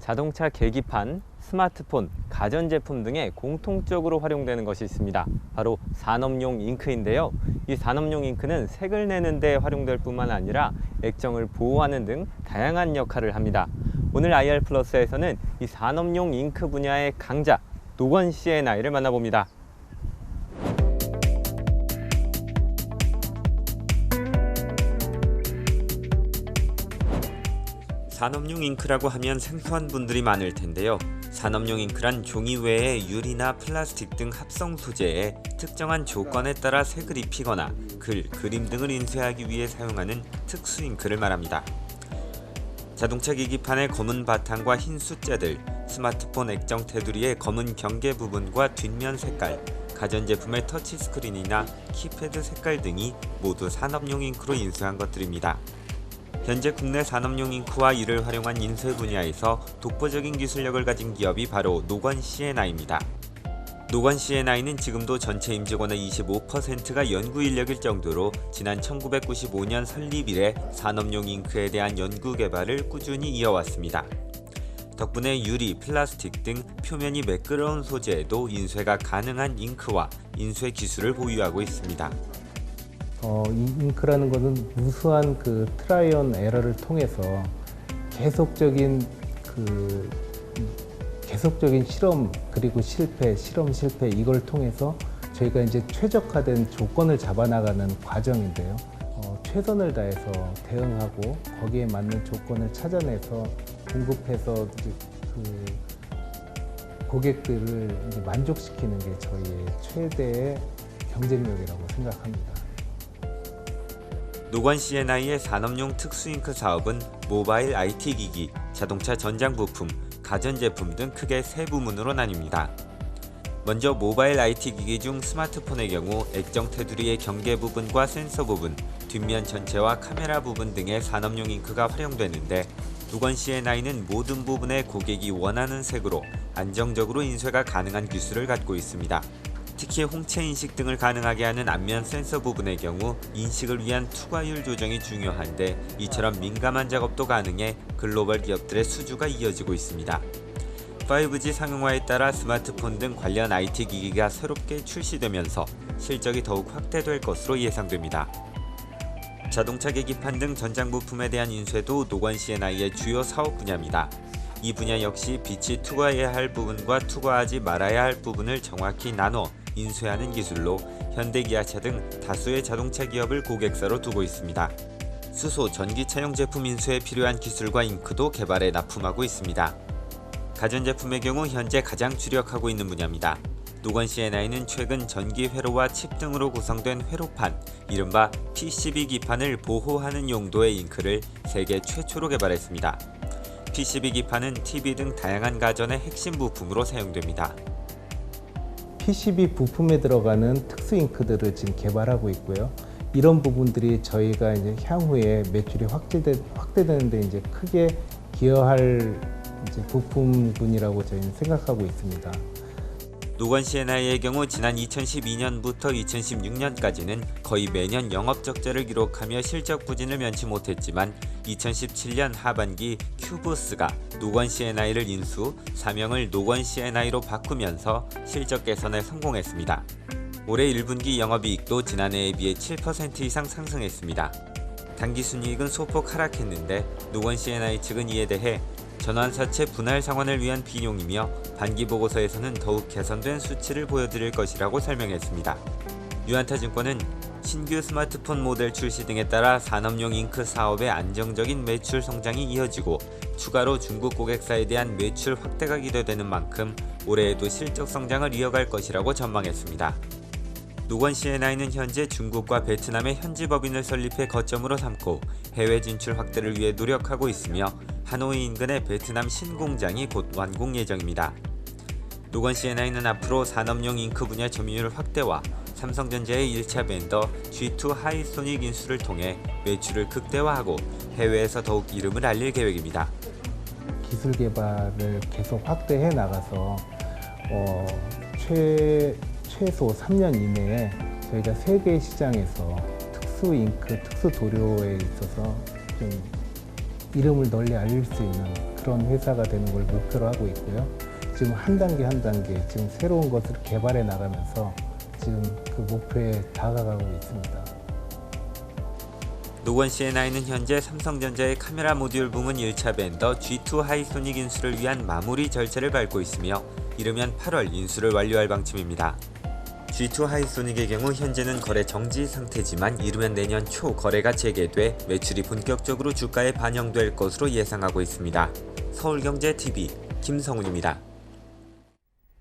자동차 계기판, 스마트폰, 가전제품 등에 공통적으로 활용되는 것이 있습니다. 바로 산업용 잉크인데요. 이 산업용 잉크는 색을 내는 데 활용될 뿐만 아니라 액정을 보호하는 등 다양한 역할을 합니다. 오늘 IR 플러스에서는 이 산업용 잉크 분야의 강자 노건 C&I를 만나봅니다. 산업용 잉크라고 하면 생소한 분들이 많을 텐데요. 산업용 잉크란 종이 외에 유리나 플라스틱 등 합성 소재에 특정한 조건에 따라 색을 입히거나 글, 그림 등을 인쇄하기 위해 사용하는 특수 잉크를 말합니다. 자동차 계기판의 검은 바탕과 흰 숫자들, 스마트폰 액정 테두리의 검은 경계 부분과 뒷면 색깔, 가전제품의 터치스크린이나 키패드 색깔 등이 모두 산업용 잉크로 인쇄한 것들입니다. 현재 국내 산업용 잉크와 이를 활용한 인쇄 분야에서 독보적인 기술력을 가진 기업이 바로 노건 C&I입니다. 노건 C&I는 지금도 전체 임직원의 25%가 연구 인력일 정도로 지난 1995년 설립 이래 산업용 잉크에 대한 연구 개발을 꾸준히 이어왔습니다. 덕분에 유리, 플라스틱 등 표면이 매끄러운 소재에도 인쇄가 가능한 잉크와 인쇄 기술을 보유하고 있습니다. 이 잉크라는 것은 무수한 트라이 앤 에러를 통해서 계속적인 실험 그리고 실험 실패 이걸 통해서 저희가 이제 최적화된 조건을 잡아나가는 과정인데요. 최선을 다해서 대응하고 거기에 맞는 조건을 찾아내서 공급해서 고객들을 이제 만족시키는 게 저희의 최대의 경쟁력이라고 생각합니다. 노건 C&I의 산업용 특수 잉크 사업은 모바일 IT 기기, 자동차 전장 부품, 가전제품 등 크게 세 부문으로 나뉩니다. 먼저 모바일 IT 기기 중 스마트폰의 경우 액정 테두리의 경계 부분과 센서 부분, 뒷면 전체와 카메라 부분 등의 산업용 잉크가 활용되는데 노건 C&I는 모든 부분에 고객이 원하는 색으로 안정적으로 인쇄가 가능한 기술을 갖고 있습니다. 특히 홍채 인식 등을 가능하게 하는 앞면 센서 부분의 경우 인식을 위한 투과율 조정이 중요한데 이처럼 민감한 작업도 가능해 글로벌 기업들의 수주가 이어지고 있습니다. 5G 상용화에 따라 스마트폰 등 관련 IT 기기가 새롭게 출시되면서 실적이 더욱 확대될 것으로 예상됩니다. 자동차 계기판 등 전장 부품에 대한 인쇄도 노건 C&I의 주요 사업 분야입니다. 이 분야 역시 빛이 투과해야 할 부분과 투과하지 말아야 할 부분을 정확히 나눠 인쇄하는 기술로 현대기아차 등 다수의 자동차 기업을 고객사로 두고 있습니다. 수소, 전기차용 제품 인쇄에 필요한 기술과 잉크도 개발에 납품하고 있습니다. 가전제품의 경우 현재 가장 주력하고 있는 분야입니다. 노건 C&I는 최근 전기 회로와 칩 등으로 구성된 회로판, 이른바 PCB 기판을 보호하는 용도의 잉크를 세계 최초로 개발했습니다. PCB 기판은 TV 등 다양한 가전의 핵심 부품으로 사용됩니다. PCB 부품에 들어가는 특수 잉크들을 지금 개발하고 있고요. 이런 부분들이 저희가 이제 향후에 매출이 확대되는데 이제 크게 기여할 이제 부품군이라고 저희는 생각하고 있습니다. 노건 C&I의 경우 지난 2012년부터 2016년까지는 거의 매년 영업 적자를 기록하며 실적 부진을 면치 못했지만 2017년 하반기 큐브스가 노건 C&I를 인수, 사명을 노건 C&I로 바꾸면서 실적 개선에 성공했습니다. 올해 1분기 영업이익도 지난해에 비해 7% 이상 상승했습니다. 당기순이익은 소폭 하락했는데 노건 C&I 측은 이에 대해 전환사채 분할 상환을 위한 비용이며 반기보고서에서는 더욱 개선된 수치를 보여드릴 것이라고 설명했습니다. 유안타증권은 신규 스마트폰 모델 출시 등에 따라 산업용 잉크 사업의 안정적인 매출 성장이 이어지고 추가로 중국 고객사에 대한 매출 확대가 기대되는 만큼 올해에도 실적 성장을 이어갈 것이라고 전망했습니다. 노건 C&I는 현재 중국과 베트남의 현지 법인을 설립해 거점으로 삼고 해외 진출 확대를 위해 노력하고 있으며 하노이 인근의 베트남 신공장이 곧 완공 예정입니다. 노건 C&I는 앞으로 산업용 잉크 분야 점유율 확대와 삼성전자의 1차 벤더 G2 하이소닉 인수를 통해 매출을 극대화하고 해외에서 더욱 이름을 알릴 계획입니다. 기술 개발을 계속 확대해 나가서 최소 3년 이내에 저희가 세계 시장에서 특수 잉크, 특수 도료에 있어서 좀 이름을 널리 알릴 수 있는 그런 회사가 되는 걸 목표로 하고 있고요. 지금 한 단계 한 단계 지금 새로운 것을 개발해 나가면서 지금 그 목표에 다가가고 있습니다. 노건 씨의 나이는 현재 삼성전자의 카메라 모듈 부문 1차 벤더 G2 하이소닉 인수를 위한 마무리 절차를 밟고 있으며 이르면 8월 인수를 완료할 방침입니다. G2 하이소닉의 경우 현재는 거래 정지 상태지만 이르면 내년 초 거래가 재개돼 매출이 본격적으로 주가에 반영될 것으로 예상하고 있습니다. 서울경제TV 김성훈입니다.